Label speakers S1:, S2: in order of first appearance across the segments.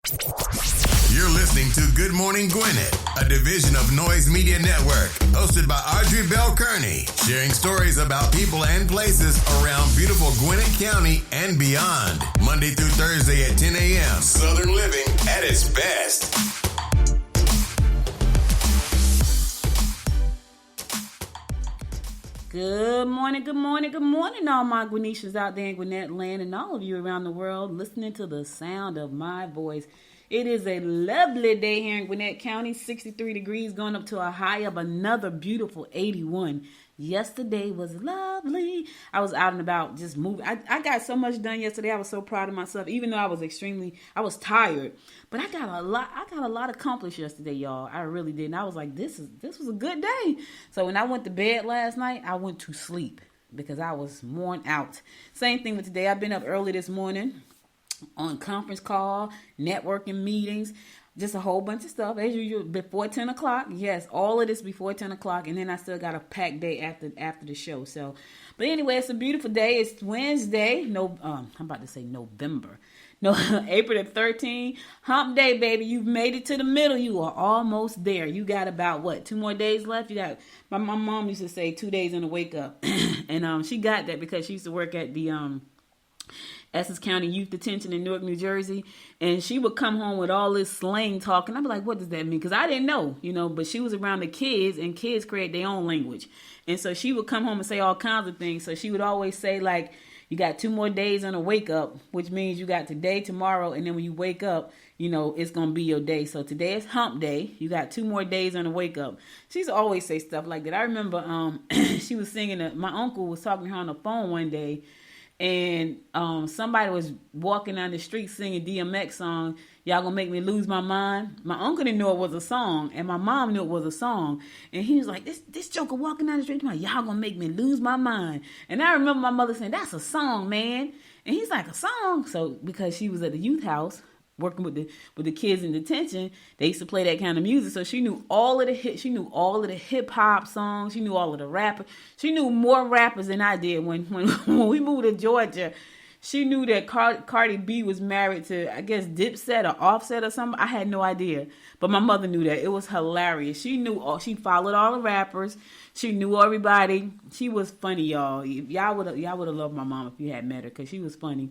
S1: You're listening to Good Morning Gwinnett, a division of Noise Media Network, hosted by Audrey Bell Kearney, sharing stories about people and places around beautiful Gwinnett County and beyond. Monday through Thursday at 10 a.m. Southern living at its best.
S2: Good morning, good morning, good morning, all my Gwinnetians out there in Gwinnett land and all of you around the world listening to the sound of my voice. It is a lovely day here in Gwinnett County, 63 degrees, going up to a high of another beautiful 81. Yesterday was lovely. I was out and about just moving. I got so much done yesterday. I was so proud of myself, even though I was tired. But I got a lot accomplished yesterday, y'all. I really did. And I was like, this was a good day. So when I went to bed last night, I went to sleep because I was worn out. Same thing with today. I've been up early this morning on conference call, networking meetings, just a whole bunch of stuff as usual before 10 o'clock. Yes, all of this before 10 o'clock. And then I still got a packed day after the show. So, but anyway, it's a beautiful day. It's Wednesday. I'm about to say November. No, April the 13th. Hump day, baby. You've made it to the middle. You are almost there. You got about 2 more days left? You got, my mom used to say 2 days in the wake up. And she got that because she used to work at the Essex County Youth Detention in Newark, New Jersey, and she would come home with all this slang talk, and I'd be like, what does that mean? Because I didn't know, but she was around the kids, and kids create their own language, and so she would come home and say all kinds of things. So she would always say, like, you got 2 more days on a wake up, which means you got today, tomorrow, and then when you wake up, it's going to be your day. So today is hump day. You got 2 more days on a wake up. She used to always say stuff like that. I remember she was singing, my uncle was talking to her on the phone one day, and somebody was walking down the street singing DMX song, Y'all Gonna Make Me Lose My Mind. My uncle didn't know it was a song, and my mom knew it was a song. And he was like, this joker walking down the street, like, y'all gonna make me lose my mind. And I remember my mother saying, that's a song, man. And he's like, a song? So because she was at the youth house working with the kids in detention, they used to play that kind of music. So she knew all of the hip hop songs. She knew all of the rappers. She knew more rappers than I did when we moved to Georgia. She knew that Cardi B was married to, I guess, Dipset or Offset or something. I had no idea. But my mother knew that. It was hilarious. She followed all the rappers. She knew everybody. She was funny, y'all. Y'all would have loved my mom if you had met her, because she was funny.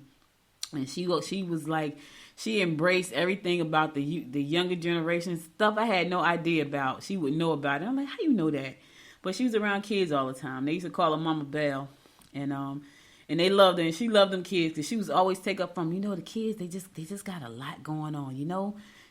S2: And she was like, she embraced everything about the younger generation, stuff I had no idea about. She would know about it. I'm like, how you know that? But she was around kids all the time. They used to call her Mama Bell, and they loved her, and she loved them kids because she was always take up from the kids. They just got a lot going on,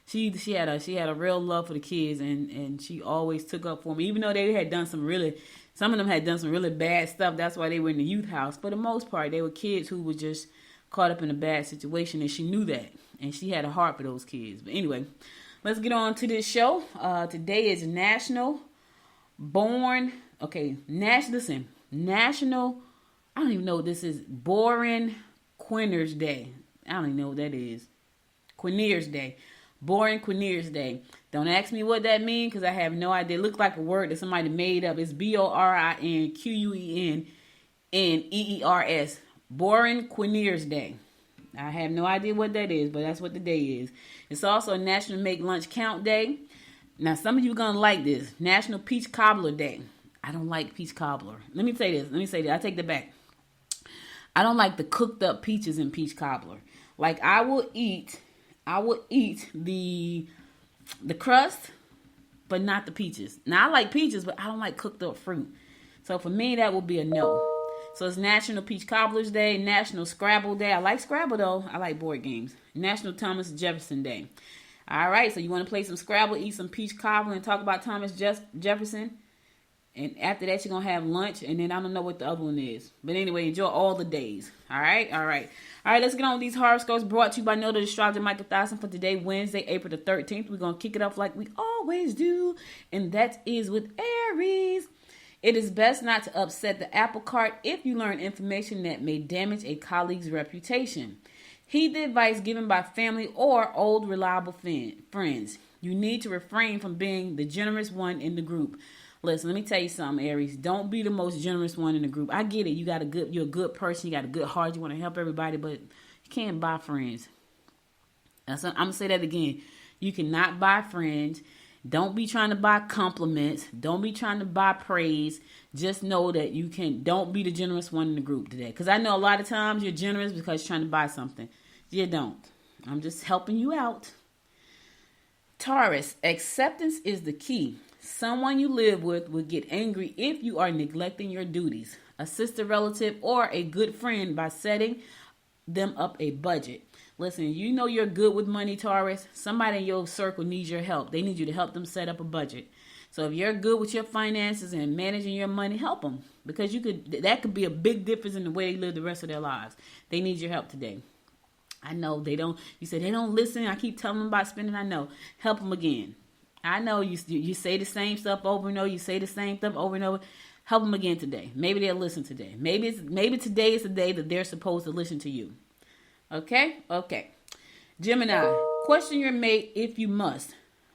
S2: She had a real love for the kids, and she always took up for them, even though they had done some of them had done some really bad stuff. That's why they were in the youth house. For the most part, they were kids who were just caught up in a bad situation, and she knew that, and she had a heart for those kids. But anyway, let's get on to this show. Today is National, I don't even know what this is, Boring Quinners Day. I don't even know what that is. Quinners Day. Boring Quinners Day. Don't ask me what that means, because I have no idea. It looks like a word that somebody made up. It's BORINQUENNEERS. Boring Quinners Day. I have no idea what that is, but that's what the day is. It's also National Make Lunch Count Day. Now, some of you are going to like this. National Peach Cobbler Day. I don't like peach cobbler. Let me say this. I take that back. I don't like the cooked up peaches in peach cobbler. Like, I will eat the crust, but not the peaches. Now, I like peaches, but I don't like cooked up fruit. So for me, that would be a no. So it's National Peach Cobblers Day, National Scrabble Day. I like Scrabble, though. I like board games. National Thomas Jefferson Day. All right, so you want to play some Scrabble, eat some peach cobbler, and talk about Thomas Jefferson? And after that, you're going to have lunch, and then I don't know what the other one is. But anyway, enjoy all the days. All right, let's get on with these horoscopes brought to you by Noted Astrologer Michael Thorson for today, Wednesday, April the 13th. We're going to kick it off like we always do, and that is with Aries. It is best not to upset the apple cart if you learn information that may damage a colleague's reputation. Heed the advice given by family or old reliable friends. You need to refrain from being the generous one in the group. Listen, let me tell you something, Aries. Don't be the most generous one in the group. I get it. You're a good person. You got a good heart. You want to help everybody, but you can't buy friends. I'm going to say that again. You cannot buy friends. Don't be trying to buy compliments. Don't be trying to buy praise. Just know that you don't be the generous one in the group today. Because I know a lot of times you're generous because you're trying to buy something. You don't. I'm just helping you out. Taurus, acceptance is the key. Someone you live with will get angry if you are neglecting your duties. A sister, relative, or a good friend by setting them up a budget. Listen, you know you're good with money, Taurus. Somebody in your circle needs your help. They need you to help them set up a budget. So if you're good with your finances and managing your money, help them. Because that could be a big difference in the way they live the rest of their lives. They need your help today. I know they don't. You said they don't listen. I keep telling them about spending. I know. Help them again. I know you say the same stuff over and over. You say the same stuff over and over. Help them again today. Maybe they'll listen today. Maybe today is the day that they're supposed to listen to you. Okay? Gemini, question your mate if you must.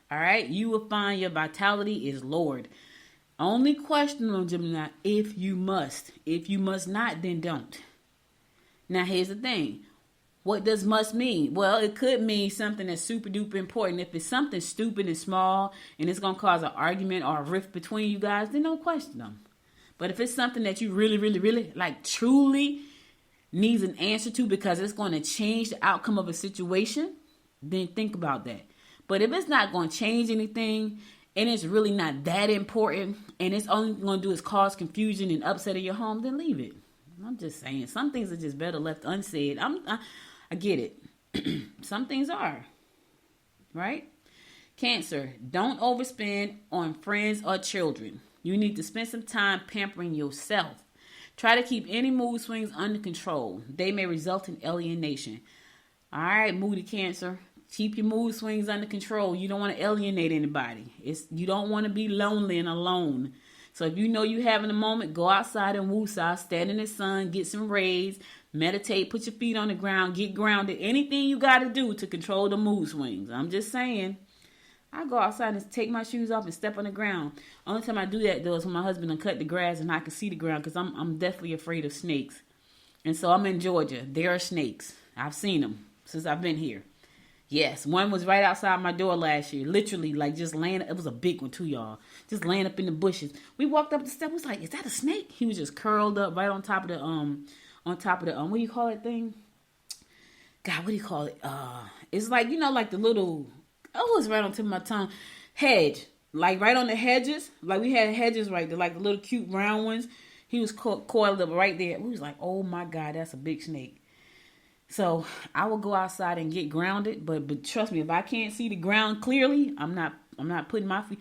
S2: All right? You will find your vitality is lowered. Only question them, Gemini, if you must. If you must not, then don't. Now, here's the thing. What does must mean? Well, it could mean something that's super duper important. If it's something stupid and small and it's going to cause an argument or a rift between you guys, then don't question them. But if it's something that you really, really, really, like truly needs an answer to because it's going to change the outcome of a situation, then think about that. But if it's not going to change anything and it's really not that important and it's only going to do is cause confusion and upset in your home, then leave it. I'm just saying, some things are just better left unsaid. I get it. Some things are. Right? Cancer, don't overspend on friends or children. You need to spend some time pampering yourself. Try to keep any mood swings under control. They may result in alienation. All right, moody Cancer. Keep your mood swings under control. You don't want to alienate anybody. You don't want to be lonely and alone. So if you know you're having a moment, go outside and woosah, stand in the sun, get some rays, meditate, put your feet on the ground, get grounded. Anything you got to do to control the mood swings. I'm just saying. I go outside and take my shoes off and step on the ground. Only time I do that, though, is when my husband done cut the grass and I can see the ground because I'm definitely afraid of snakes. And so I'm in Georgia. There are snakes. I've seen them since I've been here. Yes, one was right outside my door last year. Literally, like just laying. It was a big one too, y'all. Just laying up in the bushes. We walked up the steps. Was like, is that a snake? He was just curled up right on top of the what do you call it thing? God, what do you call it? It's like, like the little. Oh, it's right on tip of my tongue. Hedge, like right on the hedges. Like we had hedges right there, like the little cute round ones. He was coiled up right there. We was like, oh my God, that's a big snake. So I will go outside and get grounded, but trust me, if I can't see the ground clearly, I'm not putting my feet.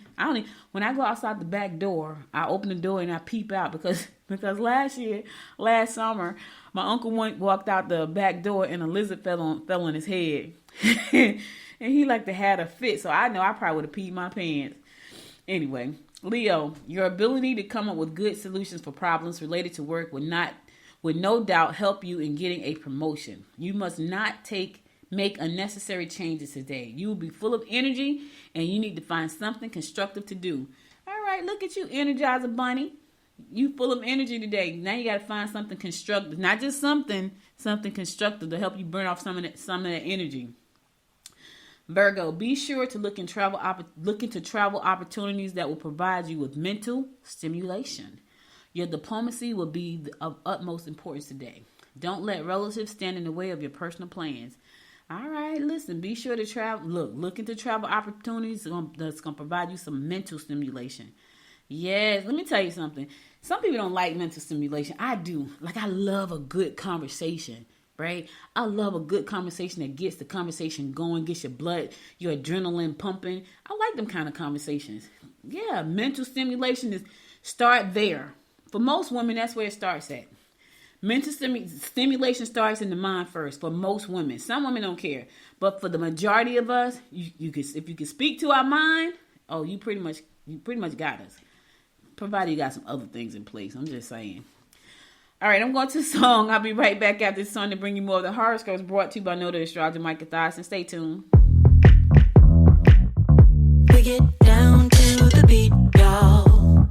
S2: When I go outside the back door, I open the door and I peep out because last summer, my uncle walked out the back door and a lizard fell on his head, and he like to had a fit. So I know I probably would have peed my pants. Anyway, Leo, your ability to come up with good solutions for problems related to work would no doubt help you in getting a promotion. You must not make unnecessary changes today. You will be full of energy and you need to find something constructive to do. All right, look at you, Energizer Bunny. You full of energy today. Now you got to find something constructive, not just something constructive to help you burn off some of that energy. Virgo, be sure to look into travel opportunities that will provide you with mental stimulation. Your diplomacy will be of utmost importance today. Don't let relatives stand in the way of your personal plans. All right, listen, be sure to travel. Look into travel opportunities that's going to provide you some mental stimulation. Yes, let me tell you something. Some people don't like mental stimulation. I do. Like, I love a good conversation, right? I love a good conversation that gets the conversation going, gets your blood, your adrenaline pumping. I like them kind of conversations. Yeah, mental stimulation is start there. For most women, that's where it starts at. Mental stimulation starts in the mind first for most women. Some women don't care. But for the majority of us, if you can speak to our mind, you pretty much got us. Provided you got some other things in place. I'm just saying. All right, I'm going to the song. I'll be right back after this song to bring you more of the horoscopes brought to you by Noted Astrologer Micah Thyssen. Stay tuned.
S3: We get down to the beat, y'all.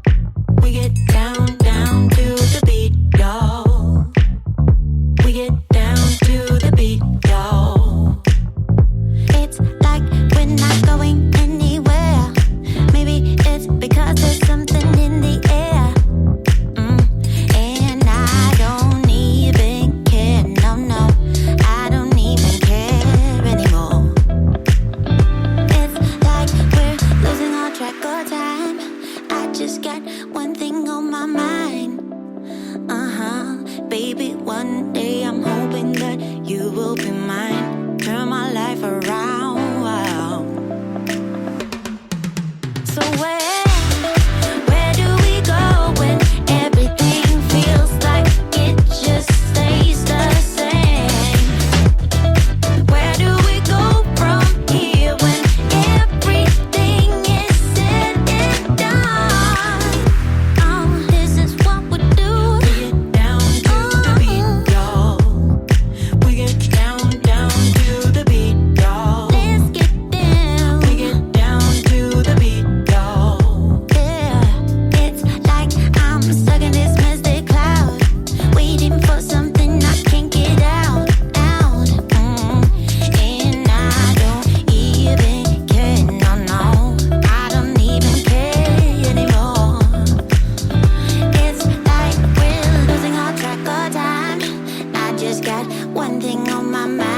S3: We get down to the beat, y'all. We get down to the beat, y'all. It's like we're not going anywhere. Maybe it's because there's something in the air. And I don't even care. No, no, I don't even care anymore. It's like we're losing all track of time. I just got one thing on my mind. Baby, one day I'm hoping that you will be mine. Turn my life around. Wow. So where do we go when everything feels like it just stays the same? Where do we go from here when everything is said and done? Oh, this is what we do. We get down to the beat, y'all. We get down to the beat, y'all. Let's get down. We get down to the beat, y'all. Yeah, it's like I'm stuck in this misty cloud, waiting for something I can't get out. And I don't even care. No, no, I don't even care anymore. It's like we're losing all track of time. I just got one thing on my mind.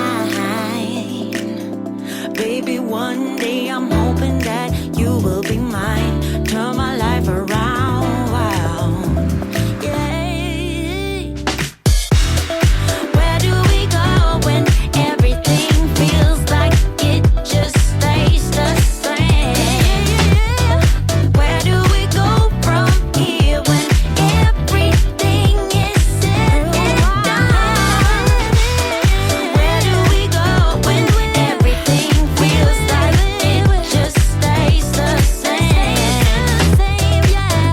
S3: Baby, one day I'm hoping that you will be mine. Turn my life around. Wow. Yeah. Where do we go when everything feels like it just stays the same? Where do we go from here when everything is said and done? Where do we go when everything feels like it just stays the same?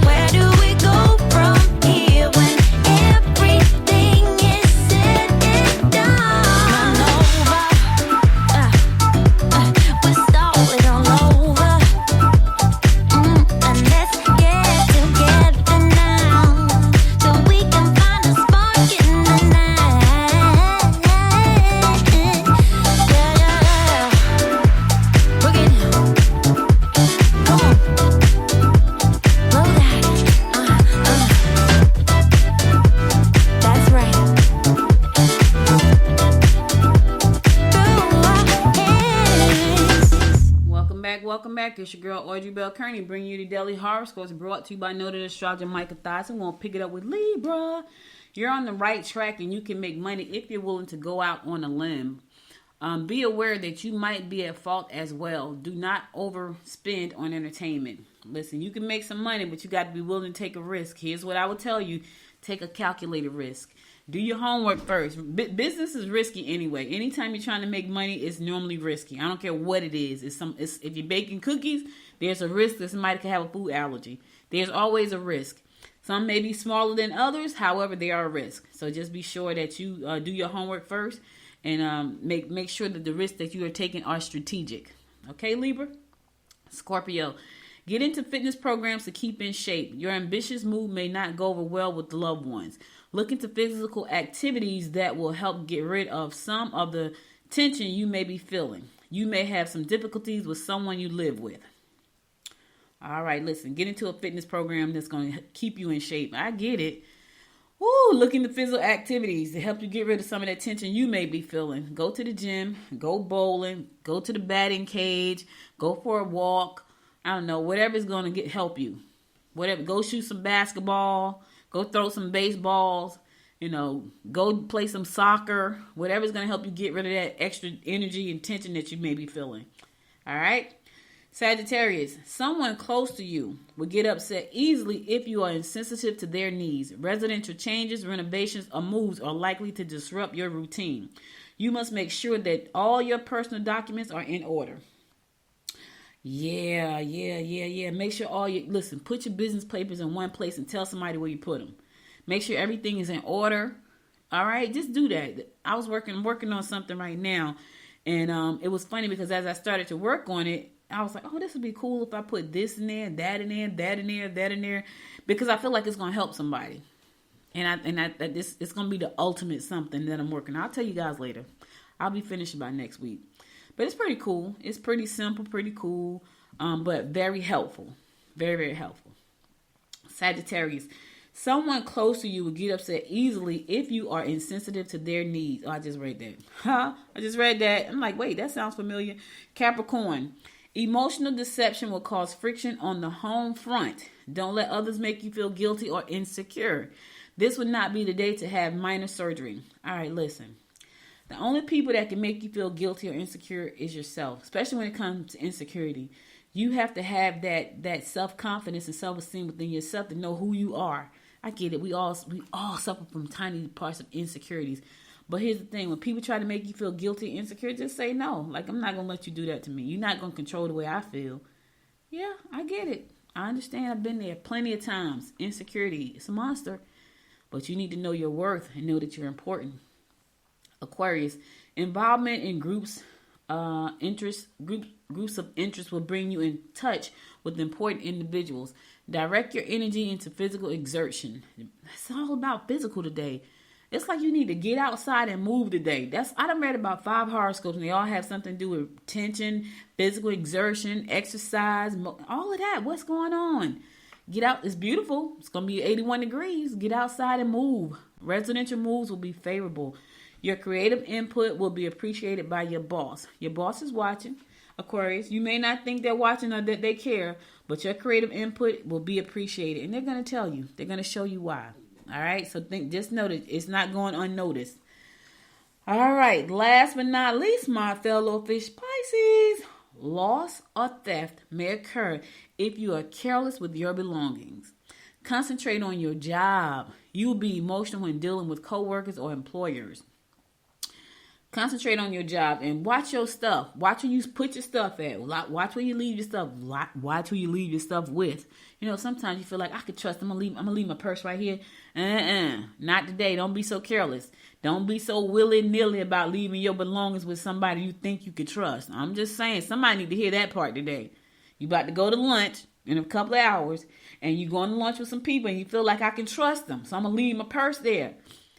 S3: Where do we go from here when everything is said and done? We're starting all over. And let's get together now, so we can find a spark in the night. Yeah. Bring it. Come on. Blow that. That's right.
S2: Welcome back. It's your girl Audrey Bell Kearney, bringing you the daily horoscopes brought to you by noted astrologer Micah Thyssen. We'll pick it up with Libra. You're on the right track and you can make money if you're willing to go out on a limb. Be aware that you might be at fault as well. Do not overspend on entertainment. Listen, you can make some money, but you got to be willing to take a risk. Here's what I would tell you. Take a calculated risk. Do your homework first. Business is risky anyway. Anytime you're trying to make money, it's normally risky. I don't care what it is. If you're baking cookies, there's a risk that somebody could have a food allergy. There's always a risk. Some may be smaller than others. However, they are a risk. So just be sure that you do your homework first and make sure that the risks that you are taking are strategic. Okay, Libra? Scorpio. Get into fitness programs to keep in shape. Your ambitious move may not go over well with loved ones. Look into physical activities that will help get rid of some of the tension you may be feeling. You may have some difficulties with someone you live with. All right, listen, get into a fitness program that's going to keep you in shape. I get it. Woo, look into physical activities to help you get rid of some of that tension you may be feeling. Go to the gym, go bowling, go to the batting cage, go for a walk. I don't know, whatever's going to help you. Whatever, go shoot some basketball, go throw some baseballs, go play some soccer, whatever's going to help you get rid of that extra energy and tension that you may be feeling. All right? Sagittarius, someone close to you will get upset easily if you are insensitive to their needs. Residential changes, renovations, or moves are likely to disrupt your routine. You must make sure that all your personal documents are in order. Yeah. Make sure listen, put your business papers in one place and tell somebody where you put them. Make sure everything is in order. All right, just do that. I was working on something right now, and it was funny because as I started to work on it, I was like, oh, this would be cool if I put this in there, that in there, that in there, that in there, because I feel like it's going to help somebody. It's going to be the ultimate something that I'm working on. I'll tell you guys later. I'll be finished by next week. But it's pretty cool. It's pretty simple, pretty cool, but very helpful. Very, very helpful. Sagittarius. Someone close to you will get upset easily if you are insensitive to their needs. Oh, I just read that. I just read that. I'm like, wait, that sounds familiar. Capricorn. Emotional deception will cause friction on the home front. Don't let others make you feel guilty or insecure. This would not be the day to have minor surgery. All right, listen. The only people that can make you feel guilty or insecure is yourself, especially when it comes to insecurity. You have to have that self-confidence and self-esteem within yourself to know who you are. I get it. We all suffer from tiny parts of insecurities. But here's the thing. When people try to make you feel guilty and insecure, just say no. Like, I'm not going to let you do that to me. You're not going to control the way I feel. Yeah, I get it. I understand. I've been there plenty of times. Insecurity, it's a monster. But you need to know your worth and know that you're important. Aquarius, involvement in groups of interest will bring you in touch with important individuals. Direct your energy into physical exertion. It's all about physical today. It's like you need to get outside and move today. I done read about 5 horoscopes and they all have something to do with tension, physical exertion, exercise, all of that. What's going on? Get out. It's beautiful. It's going to be 81 degrees. Get outside and move. Residential moves will be favorable. Your creative input will be appreciated by your boss. Your boss is watching. Aquarius, you may not think they're watching or that they care, but your creative input will be appreciated. And they're going to tell you. They're going to show you why. All right? So just know that it's not going unnoticed. All right. Last but not least, my fellow fish Pisces. Loss or theft may occur if you are careless with your belongings. Concentrate on your job. You will be emotional when dealing with coworkers or employers. Concentrate on your job and watch your stuff. Watch where you put your stuff at. Watch where you leave your stuff. Watch who you leave your stuff with. You know, sometimes you feel like I could trust. I'm gonna leave my purse right here. Not today. Don't be so careless. Don't be so willy-nilly about leaving your belongings with somebody you think you could trust. I'm just saying, somebody need to hear that part today. You about to go to lunch in a couple of hours, and you going to lunch with some people, and you feel like I can trust them, so I'm gonna leave my purse there.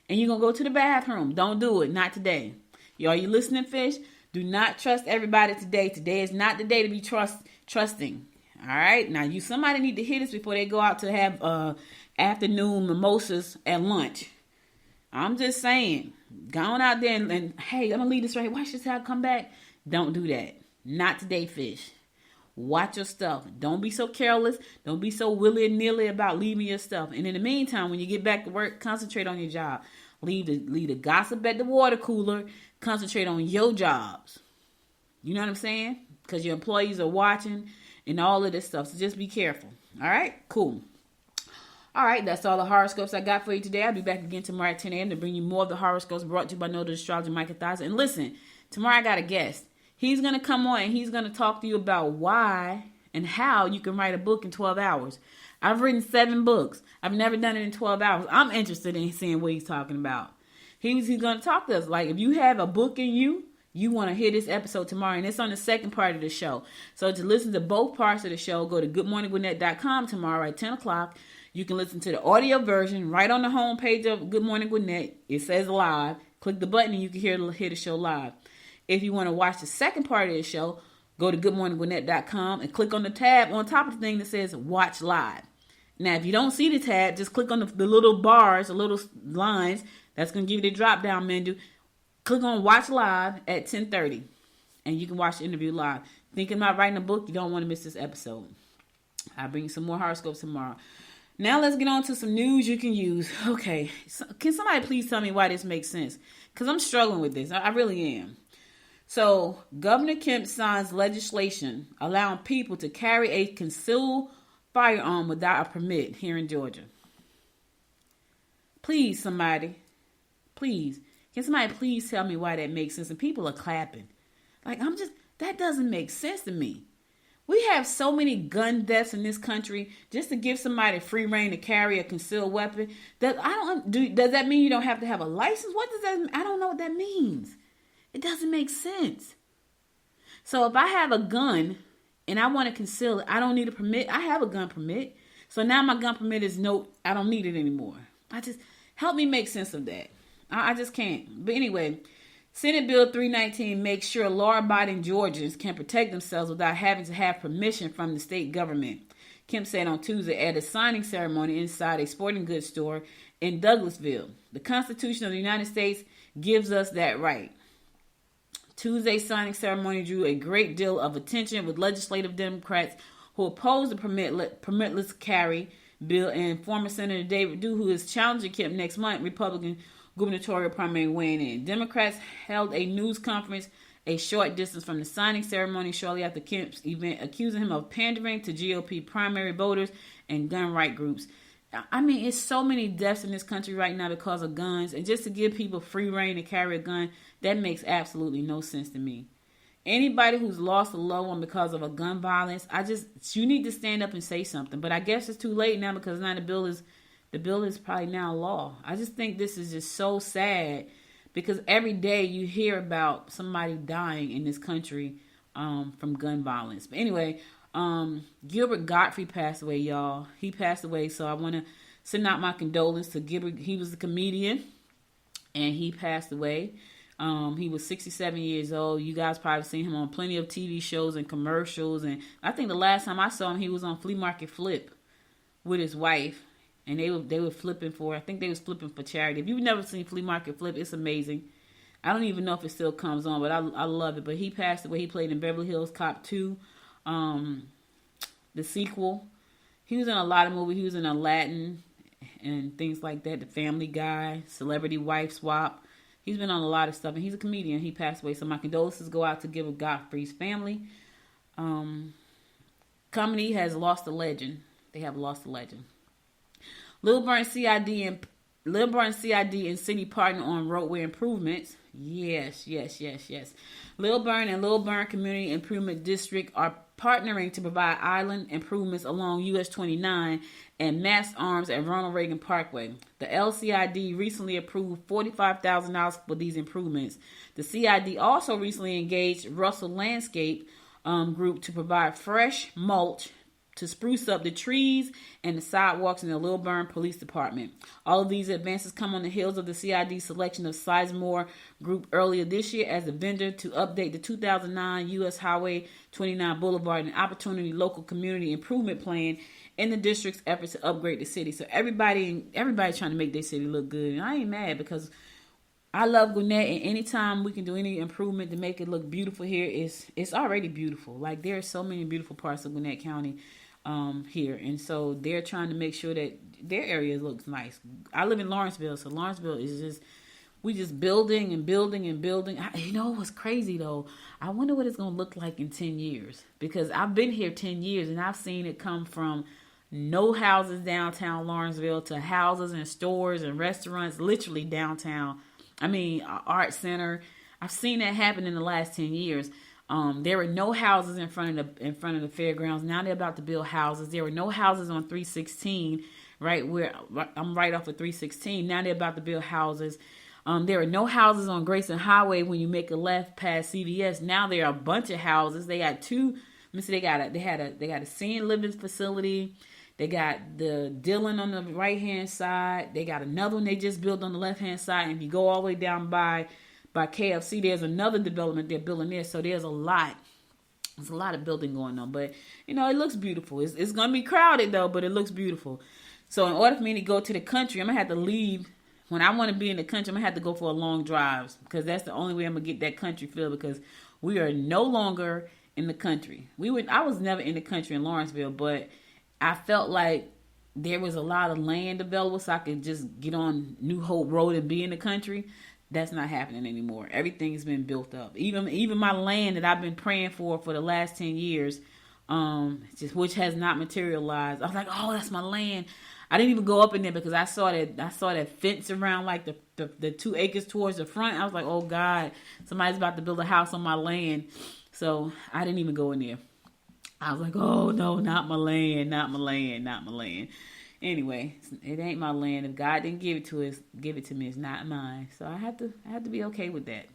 S2: And you're gonna go to the bathroom. Don't do it. Not today. Y'all, you listening, fish? Do not trust everybody today. Today is not the day to be trusting. All right? Now, somebody need to hear this before they go out to have afternoon mimosas at lunch. I'm just saying. Go on out there and hey, I'm going to leave this right here. Watch this how I come back. Don't do that. Not today, fish. Watch your stuff. Don't be so careless. Don't be so willy-nilly about leaving your stuff. And in the meantime, when you get back to work, concentrate on your job. Leave the gossip at the water cooler. Concentrate on your jobs. You know what I'm saying? Because your employees are watching and all of this stuff. So just be careful. All right? Cool. All right. That's all the horoscopes I got for you today. I'll be back again tomorrow at 10 a.m. to bring you more of the horoscopes brought to you by Noted Astrologer Micah Thies. And listen, tomorrow I got a guest. He's going to come on and he's going to talk to you about why and how you can write a book in 12 hours. I've written 7 books. I've never done it in 12 hours. I'm interested in seeing what he's talking about. He's going to talk to us. Like, if you have a book in you want to hear this episode tomorrow. And it's on the second part of the show. So to listen to both parts of the show, go to goodmorninggwinnett.com tomorrow at 10 o'clock. You can listen to the audio version right on the home page of Good Morning Gwinnett. It says live. Click the button and you can hear the show live. If you want to watch the second part of the show, go to goodmorninggwinnett.com and click on the tab on top of the thing that says watch live. Now, if you don't see the tab, just click on the little bars, the little lines. That's going to give you the drop-down menu. Click on Watch Live at 10:30, and you can watch the interview live. Thinking about writing a book? You don't want to miss this episode. I'll bring you some more horoscopes tomorrow. Now let's get on to some news you can use. Okay, so can somebody please tell me why this makes sense? Because I'm struggling with this. I really am. So, Governor Kemp signs legislation allowing people to carry a concealed firearm without a permit here in Georgia. Please, somebody. Please. Can somebody please tell me why that makes sense? And people are clapping. Like, that doesn't make sense to me. We have so many gun deaths in this country just to give somebody free reign to carry a concealed weapon. Does that mean you don't have to have a license? What does that mean? I don't know what that means. It doesn't make sense. So if I have a gun and I want to conceal it, I don't need a permit. I have a gun permit. So now my gun permit is I don't need it anymore. Help me make sense of that. I just can't. But anyway, Senate Bill 319 makes sure law-abiding Georgians can protect themselves without having to have permission from the state government. Kemp said on Tuesday at a signing ceremony inside a sporting goods store in Douglasville. The Constitution of the United States gives us that right. Tuesday's signing ceremony drew a great deal of attention with legislative Democrats who opposed the permitless carry bill and former Senator David Dew, who is challenging Kemp next month, Republican gubernatorial primary weighing in. Democrats held a news conference a short distance from the signing ceremony shortly after Kemp's event, accusing him of pandering to GOP primary voters and gun right groups. I mean, it's so many deaths in this country right now because of guns, and just to give people free reign to carry a gun, that makes absolutely no sense to me. Anybody who's lost a loved one because of a gun violence, you need to stand up and say something. But I guess it's too late now because now the bill is probably now law. I just think this is just so sad because every day you hear about somebody dying in this country from gun violence. But anyway, Gilbert Gottfried passed away, y'all. He passed away, so I want to send out my condolences to Gilbert. He was a comedian, and he passed away. He was 67 years old. You guys probably seen him on plenty of TV shows and commercials. And I think the last time I saw him, he was on Flea Market Flip with his wife. And they were flipping I think they was flipping for charity. If you've never seen Flea Market Flip, it's amazing. I don't even know if it still comes on, but I love it. But he passed away. He played in Beverly Hills Cop 2, the sequel. He was in a lot of movies. He was in Aladdin and things like that. The Family Guy, Celebrity Wife Swap. He's been on a lot of stuff, and he's a comedian. He passed away, so my condolences go out to Gilbert Gottfried's family. Comedy has lost a legend. They have lost a legend. Lil Burn CID and city partner on roadway improvements. Yes. Lil Burn and Lil Burn Community Improvement District are partnering to provide island improvements along US 29 and Mass Arms at Ronald Reagan Parkway. The LCID recently approved $45,000 for these improvements. The CID also recently engaged Russell Landscape Group to provide fresh mulch to spruce up the trees and the sidewalks in the Lil Burn Police Department. All of these advances come on the heels of the CID selection of Sizemore Group earlier this year as a vendor to update the 2009 U.S. Highway 29 Boulevard and Opportunity Local Community Improvement Plan in the district's efforts to upgrade the city. So everybody's trying to make their city look good. And I ain't mad because I love Gwinnett, and anytime we can do any improvement to make it look beautiful here, it's already beautiful. Like, there are so many beautiful parts of Gwinnett County here, and so they're trying to make sure that their area looks nice. I live in Lawrenceville, so Lawrenceville is we just building and building and building. You know what's crazy though? I wonder what it's gonna look like in 10 years, because I've been here 10 years and I've seen it come from no houses downtown Lawrenceville to houses and stores and restaurants literally downtown. I mean, art center. I've seen that happen in the last 10 years. There were no houses in front of the fairgrounds. Now they're about to build houses. There were no houses on 316, right where I'm right off of 316. Now they're about to build houses. There are no houses on Grayson Highway when you make a left past CVS. Now there are a bunch of houses. They got two. They got a senior living facility. They got the Dillon on the right hand side. They got another one they just built on the left hand side. And if you go all the way down by KFC, there's another development they're building there. So there's a lot of building going on. But, you know, it looks beautiful. It's going to be crowded, though, but it looks beautiful. So in order for me to go to the country, I'm going to have to leave. When I want to be in the country, I'm going to have to go for a long drive, because that's the only way I'm going to get that country feel, because we are no longer in the country. I was never in the country in Lawrenceville, but I felt like there was a lot of land available so I could just get on New Hope Road and be in the country. That's not happening anymore. Everything's been built up. Even my land that I've been praying for the last 10 years, which has not materialized. I was like, oh, that's my land. I didn't even go up in there because I saw that fence around like the 2 acres towards the front. I was like, oh God, somebody's about to build a house on my land. So I didn't even go in there. I was like, oh no, not my land, not my land, not my land. Anyway, it ain't my land. If God didn't give it to me. It's not mine. So I have to be okay with that.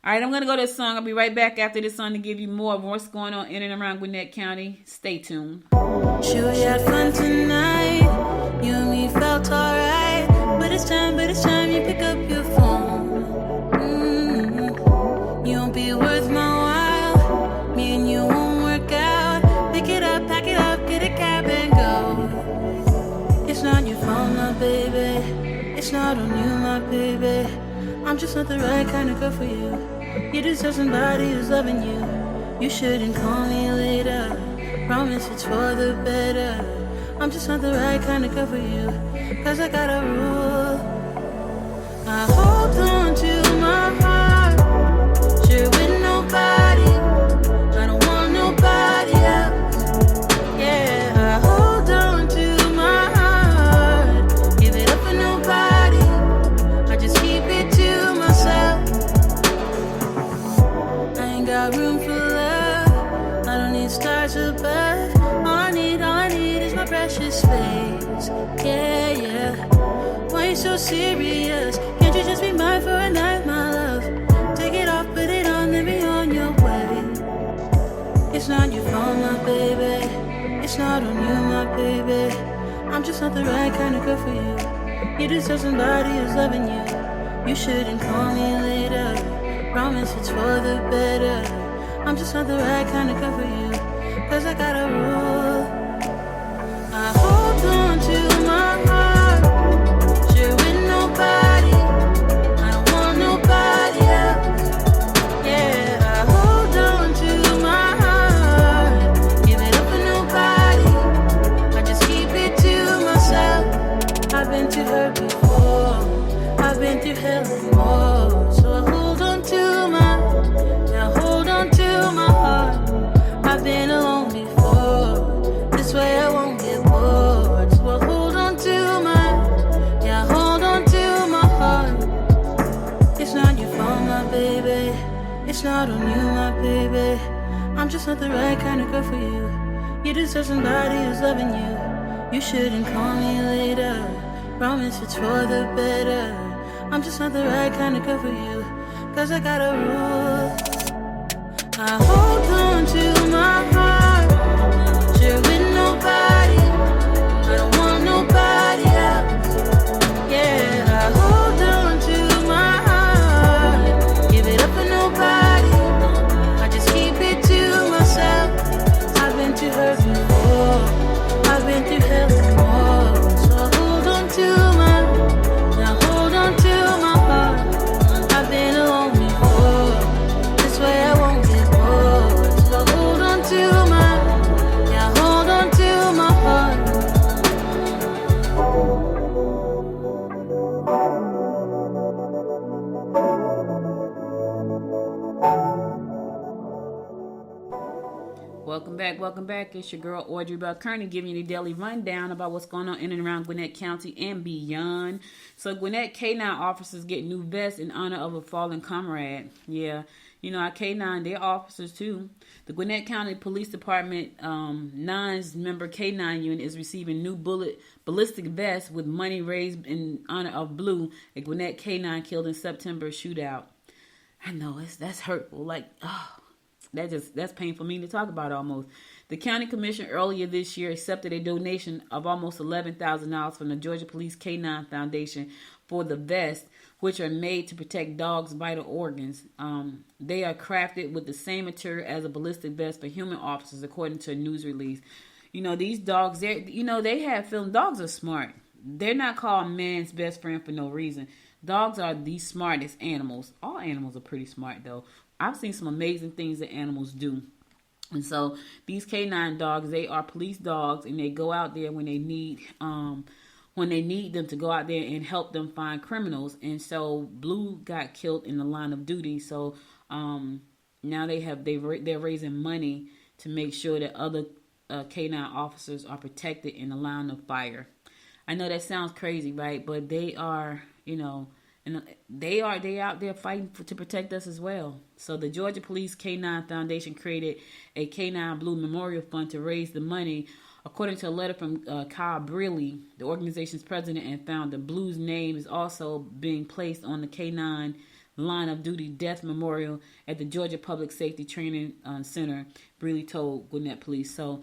S2: All right, I'm going to go to a song. I'll be right back after this song to give you more of what's going on in and around Gwinnett County. Stay tuned.
S4: Sure, we had fun tonight. You and me felt alright. But it's time you pick up your phone. go. It's not your fault, my baby. It's not on you, my baby. I'm just not the right kind of girl for you. You deserve somebody who's loving you. You shouldn't call me later. Promise it's for the better. I'm just not the right kind of girl for you. Cause I got a rule. I hold on to my heart. Share with nobody. I don't want nobody else. Yeah, I hold on to my heart. Give it up for nobody. I just keep it to myself. I ain't got room for love. I don't need stars above. All I need is my precious space. Yeah, yeah. Why you so serious? Can't you just be mine for a night, my love? Take it off, put it on, then be on your way. It's not your fault, my baby. It's not on you, my baby. I'm just not the right kind of girl for you. You deserve somebody who's loving you. You shouldn't call me later. Promise it's for the better. I'm just not the right kind of girl for you. Cause I got a rule. I hold on to my heart. Share with nobody. I don't want nobody else. Yeah, I hold on to my heart. Give it up for nobody. I just keep it to myself. I've been too hurt before. I've been through hell and more. So I hold on to now hold on to my heart. I've been alone before. This way I won't get bored. So I hold on to hold on to my heart. It's not your fault, my baby. It's not on you, my baby. I'm just not the right kind of girl for you. You deserve somebody who's loving you. You shouldn't call me later. Promise it's for the better. I'm just not the right kind of girl for you. Cause I got a rule. I hold on to my heart. Share with nobody. I don't want nobody else. Yeah, I hold on to my heart. Give it up for nobody. I just keep it to myself. I've been too hurt before. I've been through hell and more. So I hold on to hold on to my heart. I've been alone before. This way I won't get bored. So I hold on to hold on to my heart.
S2: Welcome back. It's your girl Audrey Bell Kearney giving you the daily rundown about what's going on in and around Gwinnett County and beyond. So Gwinnett K9 officers get new vests in honor of a fallen comrade. Yeah, you know, our K9, they're officers too. The Gwinnett County Police Department 9's member K9 unit is receiving new ballistic vests with money raised in honor of Blue, a Gwinnett K9 killed in September shootout. I know, that's hurtful. Like, that's painful for me to talk about almost. The county commission earlier this year accepted a donation of almost $11,000 from the Georgia Police K9 Foundation for the vests, which are made to protect dogs' vital organs. They are crafted with the same material as a ballistic vest for human officers, according to a news release. You know, these dogs, they have feeling. Dogs are smart. They're not called man's best friend for no reason. Dogs are the smartest animals. All animals are pretty smart, though. I've seen some amazing things that animals do. And so these K9 dogs, they are police dogs, and they go out there when they need them to go out there and help them find criminals. And so Blue got killed in the line of duty. So now they're raising money to make sure that other K9 officers are protected in the line of fire. I know that sounds crazy, right? But they are, and they out there fighting to protect us as well. So the Georgia Police K9 Foundation created a K9 Blue Memorial Fund to raise the money. According to a letter from Kyle Brealey, the organization's president and founder, Blue's name is also being placed on the K9 line of duty death memorial at the Georgia Public Safety Training Center, Brealey told Gwinnett Police. So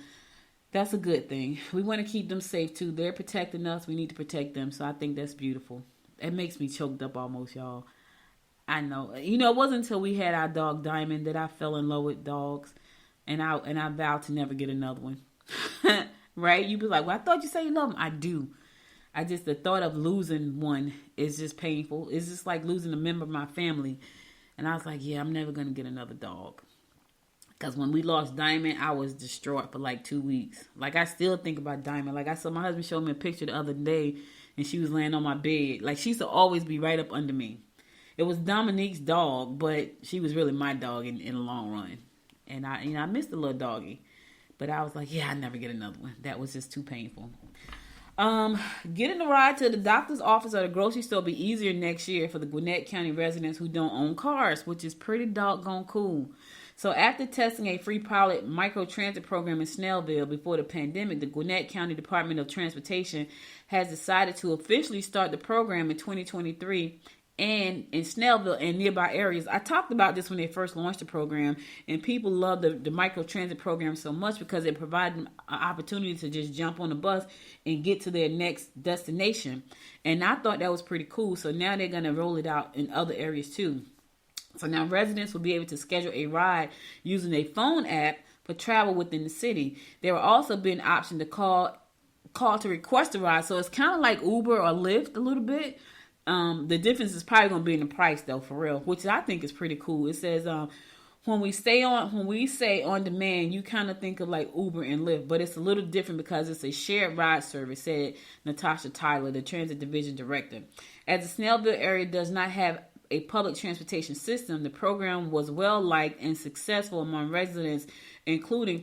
S2: that's a good thing. We want to keep them safe too. They're protecting us. We need to protect them. So I think that's beautiful. It makes me choked up almost, y'all. I know. It wasn't until we had our dog Diamond that I fell in love with dogs, and I vowed to never get another one. right? You be like, well, I thought you said you love them. I do. The thought of losing one is just painful. It's just like losing a member of my family. And I was like, yeah, I'm never going to get another dog. Because when we lost Diamond, I was distraught for like 2 weeks. Like, I still think about Diamond. Like, I saw my husband show me a picture the other day, and she was laying on my bed. Like, she used to always be right up under me. It was Dominique's dog, but she was really my dog in the long run. And I missed the little doggy. But I was like, yeah, I'd never get another one. That was just too painful. Getting a ride to the doctor's office or the grocery store will be easier next year for the Gwinnett County residents who don't own cars, which is pretty doggone cool. So after testing a free pilot microtransit program in Snellville before the pandemic, the Gwinnett County Department of Transportation has decided to officially start the program in 2023 and in Snellville and nearby areas. I talked about this when they first launched the program, and people love the microtransit program so much because it provides them an opportunity to just jump on the bus and get to their next destination. And I thought that was pretty cool. So now they're going to roll it out in other areas too. So now residents will be able to schedule a ride using a phone app for travel within the city. There will also be an option to call to request a ride. So it's kind of like Uber or Lyft a little bit. The difference is probably going to be in the price though, for real, which I think is pretty cool. It says, when we say on demand, you kind of think of like Uber and Lyft, but it's a little different because it's a shared ride service, said Natasha Tyler, the transit division director. As the Snellville area does not have a public transportation system, the program was well liked and successful among residents, including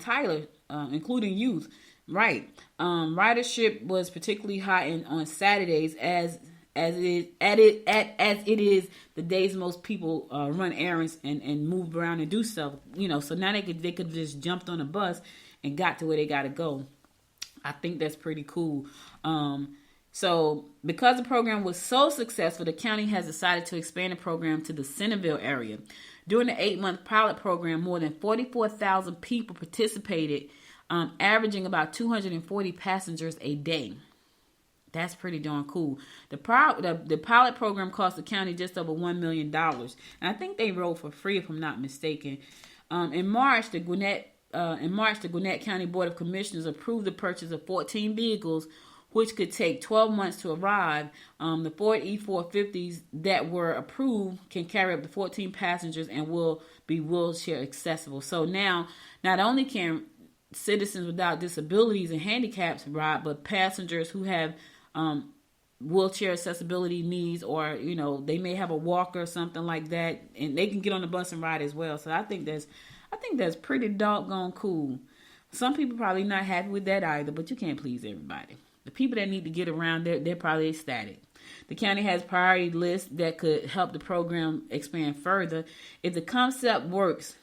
S2: youth. Right. Ridership was particularly high on Saturdays as it is the days most people run errands and move around and do stuff, so now they could just jumped on a bus and got to where they got to go. I think that's pretty cool. So because the program was so successful, the county has decided to expand the program to the Centerville area. During the 8-month pilot program, more than 44,000 people participated, averaging about 240 passengers a day. That's pretty darn cool. The pilot program cost the county just over $1 million. And I think they rode for free, if I'm not mistaken. In March, the Gwinnett County Board of Commissioners approved the purchase of 14 vehicles, which could take 12 months to arrive. The Ford E-450s that were approved can carry up to 14 passengers and will be wheelchair accessible. So now, not only can citizens without disabilities and handicaps ride, but passengers who have wheelchair accessibility needs, or they may have a walker or something like that, and they can get on the bus and ride as well. So I think that's pretty doggone cool. Some people probably not happy with that either, but you can't please everybody. The people that need to get around, they're probably ecstatic. The county has priority lists that could help the program expand further. If the concept works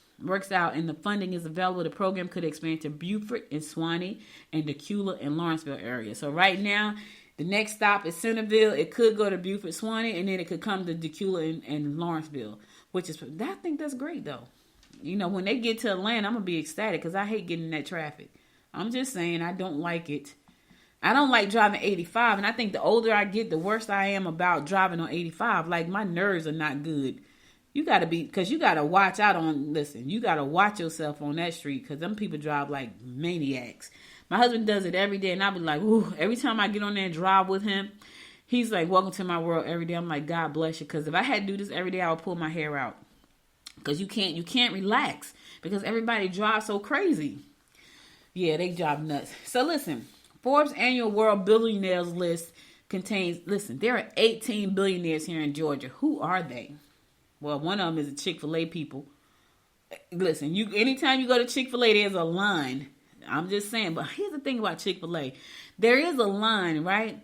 S2: out and the funding is available, the program could expand to Beaufort and Swanee and Decula and Lawrenceville area. So right now, the next stop is Centerville. It could go to Beaufort, Swanee, and then it could come to Decula and Lawrenceville, I think that's great though. When they get to Atlanta, I'm going to be ecstatic because I hate getting in that traffic. I'm just saying, I don't like it. I don't like driving 85, and I think the older I get, the worse I am about driving on 85. Like, my nerves are not good. You got to watch you got to watch yourself on that street, because them people drive like maniacs. My husband does it every day, and I'll be like, ooh, every time I get on there and drive with him, he's like, welcome to my world every day. I'm like, God bless you, because if I had to do this every day, I would pull my hair out. Because you can't relax, because everybody drives so crazy. Yeah, they drive nuts. So listen, Forbes' annual World Billionaires list contains, there are 18 billionaires here in Georgia. Who are they? Well, one of them is the Chick-fil-A people. Listen, anytime you go to Chick-fil-A, there's a line. I'm just saying, but here's the thing about Chick-fil-A. There is a line, right?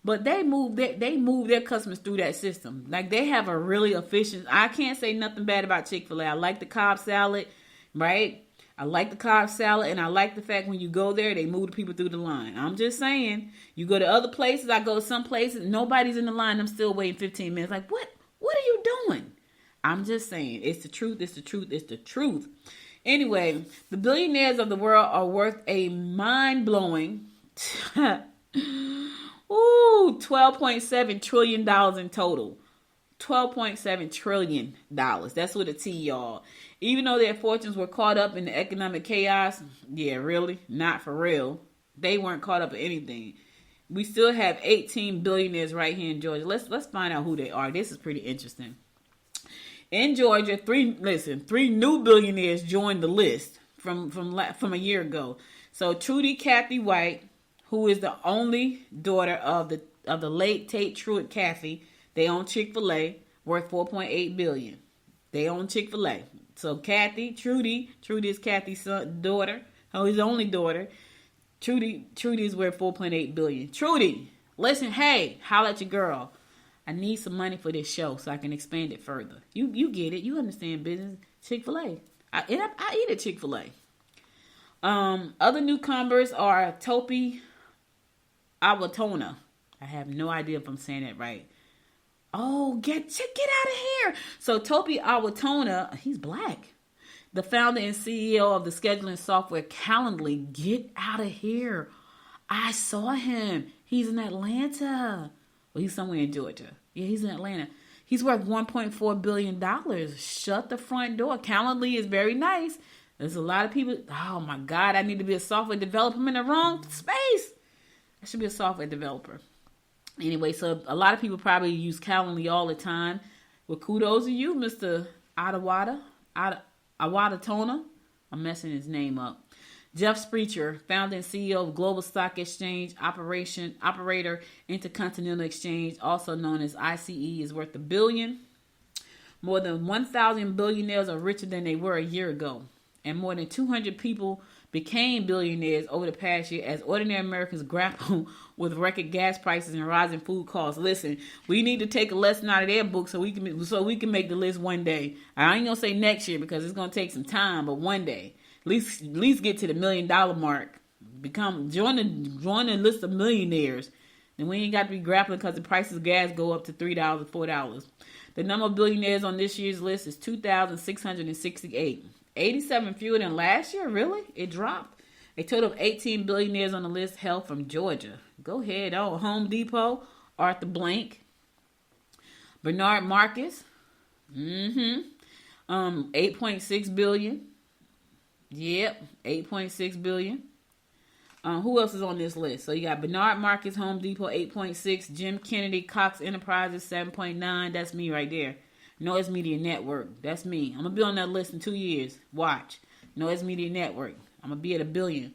S2: But they move their customers through that system. Like, they have a really efficient, I can't say nothing bad about Chick-fil-A. I like the Cobb salad, right? I like the Cobb salad, and I like the fact when you go there, they move the people through the line. I'm just saying, you go to other places, I go to some places, nobody's in the line, I'm still waiting 15 minutes. Like, what are you doing? I'm just saying, it's the truth, it's the truth, it's the truth. Anyway, the billionaires of the world are worth a mind-blowing $12.7 trillion in total. $12.7 trillion. That's with a T, y'all. Even though their fortunes were caught up in the economic chaos, yeah, really? Not for real. They weren't caught up in anything. We still have 18 billionaires right here in Georgia. Let's find out who they are. This is pretty interesting. In Georgia, three new billionaires joined the list from a year ago. So Trudy Cathy White, who is the only daughter of the late Tate Truett Cathy, they own Chick-fil-A, worth $4.8 billion. They own Chick-fil-A. So Trudy is Cathy's daughter, his only daughter. Trudy is worth $4.8 billion. Trudy, listen, hey, holla at your girl. I need some money for this show so I can expand it further. You get it. You understand business. Chick-fil-A. I eat at Chick-fil-A. Other newcomers are Topi Awatona. I have no idea if I'm saying that right. Oh, get out of here. So Topi Awatona, he's black. The founder and CEO of the scheduling software Calendly. Get out of here. I saw him. He's in Atlanta. Well, he's somewhere in Georgia. Yeah, he's in Atlanta. He's worth $1.4 billion. Shut the front door. Calendly is very nice. There's a lot of people. Oh, my God. I need to be a software developer. I'm in the wrong space. I should be a software developer. Anyway, so a lot of people probably use Calendly all the time. Well, kudos to you, Mr. Awadatona. I'm messing his name up. Jeff Sprecher, founder and CEO of Global Stock Exchange Operator Intercontinental Exchange, also known as ICE, is worth $1 billion. More than 1,000 billionaires are richer than they were a year ago. And more than 200 people became billionaires over the past year as ordinary Americans grapple with record gas prices and rising food costs. Listen, we need to take a lesson out of their book so we can make the list one day. I ain't gonna say next year because it's gonna take some time, but one day. At least get to the $1 million mark. Join the list of millionaires. And we ain't got to be grappling because the prices of gas go up to $3 or $4. The number of billionaires on this year's list is 2,668. 87 fewer than last year? Really? It dropped. A total of 18 billionaires on the list hail from Georgia. Go ahead. Oh, Home Depot, Arthur Blank, Bernard Marcus, 8.6 billion. Yep, 8.6 billion. Who else is on this list? So you got Bernard Marcus, Home Depot, 8.6. Jim Kennedy, Cox Enterprises, 7.9. That's me right there. Noise Media Network. That's me. I'm going to be on that list in 2 years. Watch. Noise Media Network. I'm going to be at $1 billion.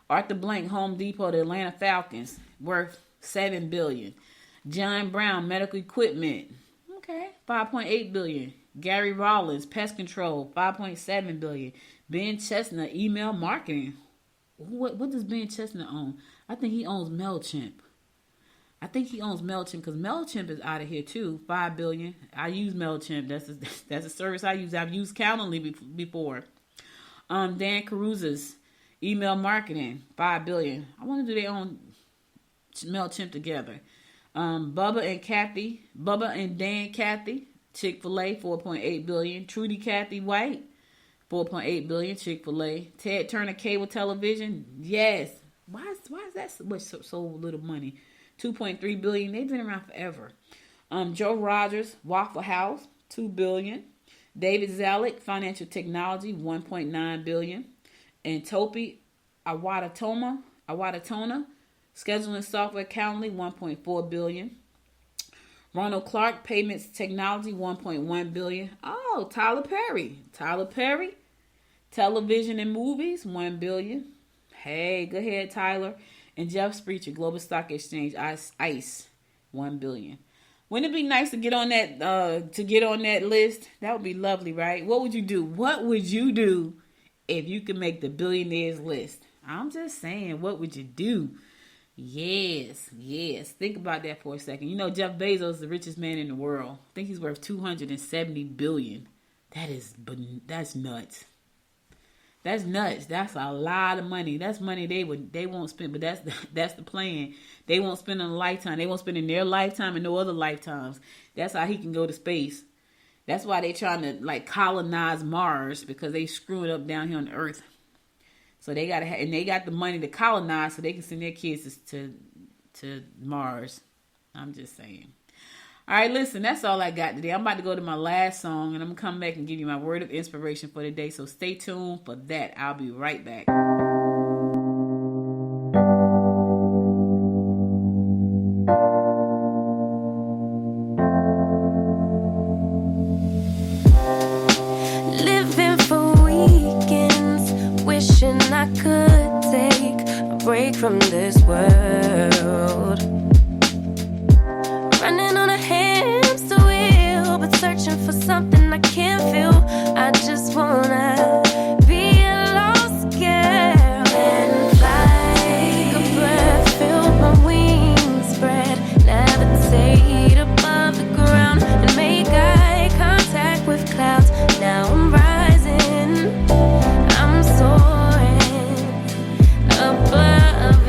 S2: Arthur Blank, Home Depot, the Atlanta Falcons, worth $7 billion. John Brown, Medical Equipment. Okay, $5.8 billion. Gary Rollins, Pest Control, $5.7 billion. Ben Chestnut, Email Marketing. What does Ben Chestnut own? I think he owns MailChimp. Because MailChimp is out of here too. $5 billion. I use MailChimp. That's a service I use. I've used Calendly before. Dan Caruso's Email Marketing, $5 billion. I wonder do they own MailChimp together. Bubba and Dan Cathy, Chick-fil-A, $4.8 billion. Trudy Cathy White, $4.8 billion, Chick-fil-A. Ted Turner Cable Television, yes. Why is that so little money? $2.3 billion. They've been around forever. Joe Rogers, Waffle House, $2 billion. David Zalek, Financial Technology, $1.9 billion. And Topi Awadatona, Scheduling Software Calendly, $1.4 billion. Ronald Clark, Payments Technology, $1.1 billion. Oh, Tyler Perry, Television and Movies, $1 billion. Hey, go ahead, Tyler. And Jeff Sprecher, Global Stock Exchange, ICE, $1 billion. Wouldn't it be nice to get on that list? That would be lovely, right? What would you do? What would you do if you could make the billionaires list? I'm just saying, what would you do? Yes. Think about that for a second. You know, Jeff Bezos is the richest man in the world. I think he's worth $270 billion. That's nuts. That's nuts. That's a lot of money. That's money they won't spend, but that's the plan. They won't spend in a lifetime. They won't spend in their lifetime and no other lifetimes. That's how he can go to space. That's why they trying to colonize Mars, because they screwing up down here on Earth. So they got the money to colonize so they can send their kids to Mars. I'm just saying. All right, listen, that's all I got today. I'm about to go to my last song, and I'm going to come back and give you my word of inspiration for the day. So stay tuned for that. I'll be right back.
S3: wishing I could take a break from this world. Running on a hamster wheel, but searching for something I can't feel. I just wanna be a lost girl and fly. Take a breath, feel my wings spread, levitate above the ground and make eye contact with clouds. Now I'm rising, I'm soaring above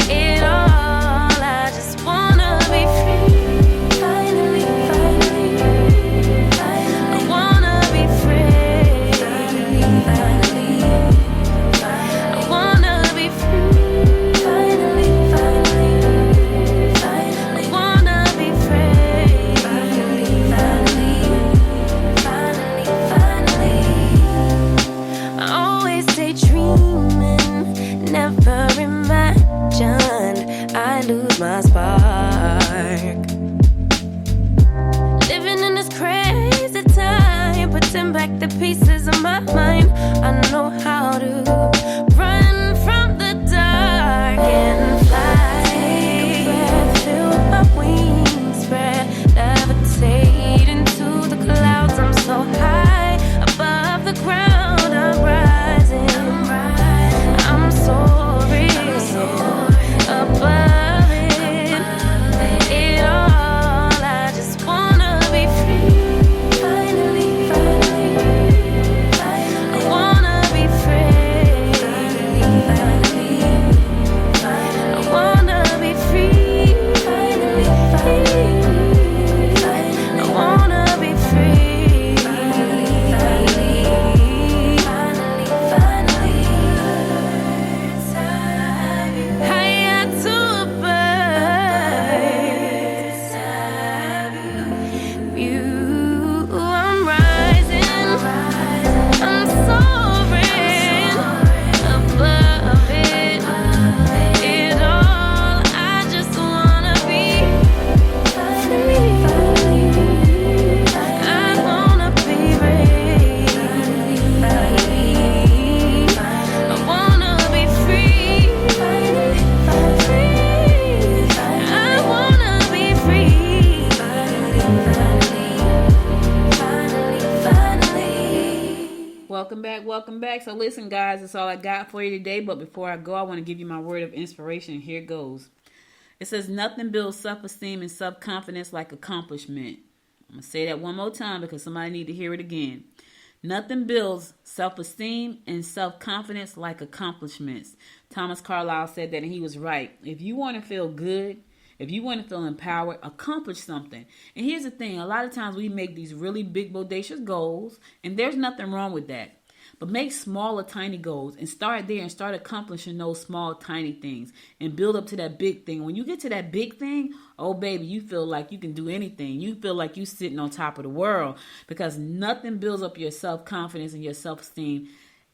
S3: it all. I just wanna be free. Finally, finally, I wanna be free. Finally, I wanna be free. Finally, finally, I wanna be free. Finally, finally. I always daydreaming, never imagined I lose my spark. Living in this crazy time, putting back the pieces of my mind. I know how to run from the dark and fly. Take a breath, feel my wings spread, levitate into the clouds. I'm so high above the ground. I'm rising, I'm soaring above it all. I just wanna be free. Finally, finally, I wanna be free. Finally, I wanna be free. Finally, I wanna be free. Finally, higher to a bird. You, I'm rising, I'm soaring above it all. I just wanna be free. I wanna be free. I wanna be free. I wanna be free.
S2: Welcome back. So listen, guys, that's all I got for you today. But before I go, I want to give you my word of inspiration. Here goes. It says, nothing builds self-esteem and self-confidence like accomplishment. I'm going to say that one more time because somebody need to hear it again. Nothing builds self-esteem and self-confidence like accomplishments. Thomas Carlyle said that, and he was right. If you want to feel good, if you want to feel empowered, accomplish something. And here's the thing. A lot of times we make these really big, bodacious goals, and there's nothing wrong with that. But make smaller, tiny goals and start there and start accomplishing those small, tiny things and build up to that big thing. When you get to that big thing, oh, baby, you feel like you can do anything. You feel like you're sitting on top of the world because nothing builds up your self-confidence and your self-esteem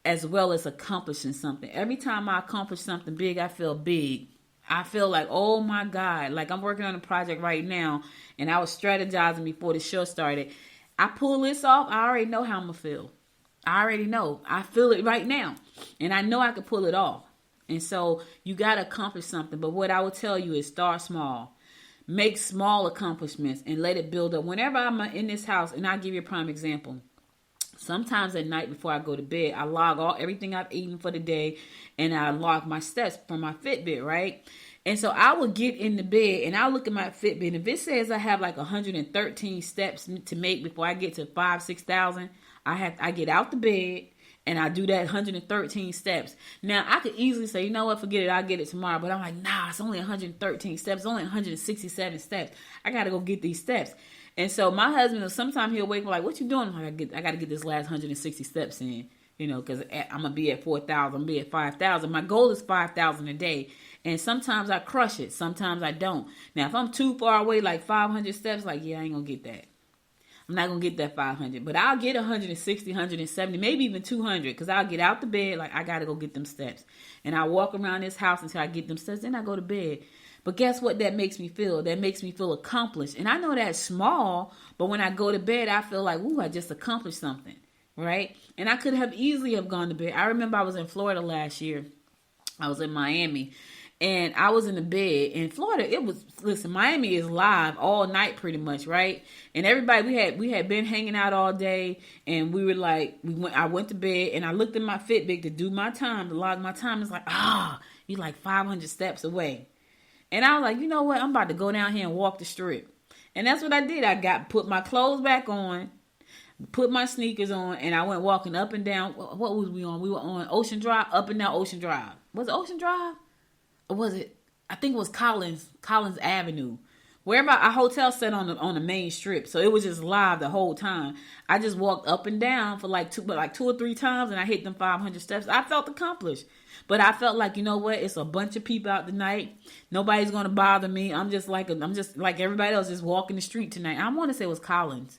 S2: as well as accomplishing something. Every time I accomplish something big, I feel big. I feel like, oh, my God, like I'm working on a project right now and I was strategizing before the show started. I pull this off, I already know how I'm going to feel. I already know. I feel it right now. And I know I can pull it off. And so you got to accomplish something. But what I will tell you is start small. Make small accomplishments and let it build up. Whenever I'm in this house, and I'll give you a prime example. Sometimes at night before I go to bed, I log everything I've eaten for the day. And I log my steps from my Fitbit, right? And so I will get in the bed and I'll look at my Fitbit. And if it says I have like 113 steps to make before I get to 6,000, I get out the bed and I do that 113 steps. Now, I could easily say, you know what, forget it, I'll get it tomorrow. But I'm like, nah, it's only 113 steps. It's only 167 steps. I got to go get these steps. And so my husband, sometimes he'll wake up like, what you doing? I'm like, I got to get this last 160 steps in, you know, because I'm going to be at 4,000, I'm going to be at 5,000. My goal is 5,000 a day. And sometimes I crush it. Sometimes I don't. Now, if I'm too far away, like 500 steps, like, yeah, I ain't going to get that. I'm not going to get that 500, but I'll get 160, 170, maybe even 200 because I'll get out the bed like I got to go get them steps. And I walk around this house until I get them steps. Then I go to bed. But guess what that makes me feel? That makes me feel accomplished. And I know that's small, but when I go to bed, I feel like, ooh, I just accomplished something. right? And I could have easily have gone to bed. I remember I was in Florida last year. I was in Miami. And I was in the bed in Florida. Miami is live all night pretty much, right? And everybody, we had been hanging out all day, and we were like, I went to bed, and I looked at my Fitbit to do my time, to log my time. It's like, you're like 500 steps away. And I was like, you know what? I'm about to go down here and walk the strip. And that's what I did. Put my clothes back on, put my sneakers on, and I went walking up and down. What was we on? We were on Ocean Drive, up and down Ocean Drive. Was it Ocean Drive? Or was it? I think it was Collins Avenue. Wherever our hotel set on the main strip, so it was just live the whole time. I just walked up and down for like two or three times, and I hit them 500 steps. I felt accomplished, but I felt like, you know what? It's a bunch of people out tonight. Nobody's gonna bother me. I'm just like everybody else, just walking the street tonight. I want to say it was Collins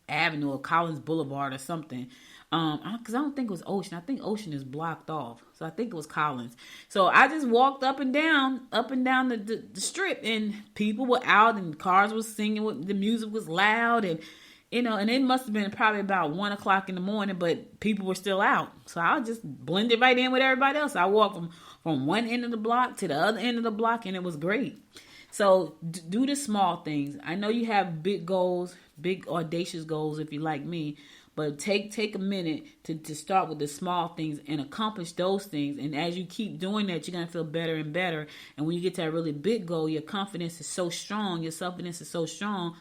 S2: Avenue or Collins Boulevard or something. Because I don't think it was Ocean. I think Ocean is blocked off. So I think it was Collins. So I just walked up and down the strip, and people were out, and cars were singing. The music was loud, and and it must have been probably about 1 o'clock in the morning, but people were still out. So I just blended right in with everybody else. I walked from one end of the block to the other end of the block, and it was great. So do the small things. I know you have big goals, big audacious goals if you're like me. But take a minute to start with the small things and accomplish those things. And as you keep doing that, you're going to feel better and better. And when you get to that really big goal, your confidence is so strong. Your self-confidence is so strong.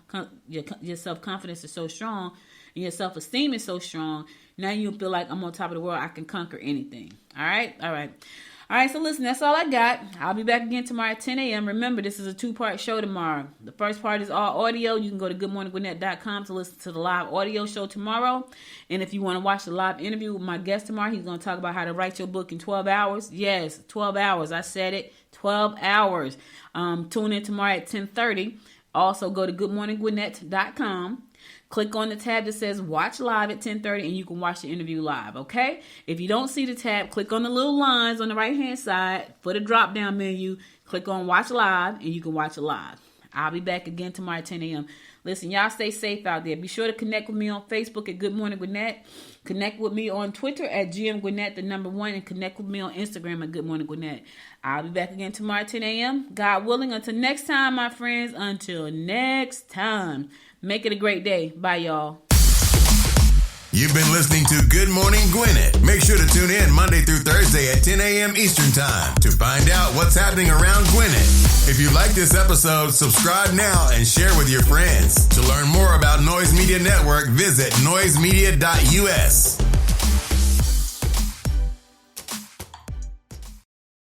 S2: Your self-confidence is so strong. And your self-esteem is so strong. Now you feel like I'm on top of the world. I can conquer anything. All right? All right, so listen, that's all I got. I'll be back again tomorrow at 10 a.m. Remember, this is a 2-part show tomorrow. The first part is all audio. You can go to goodmorninggwinnett.com to listen to the live audio show tomorrow. And if you want to watch the live interview with my guest tomorrow, he's going to talk about how to write your book in 12 hours. Yes, 12 hours. I said it, 12 hours. Tune in tomorrow at 10:30. Also, go to goodmorninggwinnett.com. Click on the tab that says watch live at 10:30, and you can watch the interview live, okay? If you don't see the tab, click on the little lines on the right-hand side for the drop-down menu. Click on watch live, and you can watch it live. I'll be back again tomorrow at 10 a.m. Listen, y'all stay safe out there. Be sure to connect with me on Facebook at Good Morning Gwinnett. Connect with me on Twitter at GM Gwinnett, the number 1, and connect with me on Instagram at Good Morning Gwinnett. I'll be back again tomorrow at 10 a.m. God willing. Until next time, my friends. Until next time. Make it a great day. Bye, y'all.
S1: You've been listening to Good Morning Gwinnett. Make sure to tune in Monday through Thursday at 10 a.m. Eastern Time to find out what's happening around Gwinnett. If you like this episode, subscribe now and share with your friends. To learn more about Noise Media Network, visit noisemedia.us.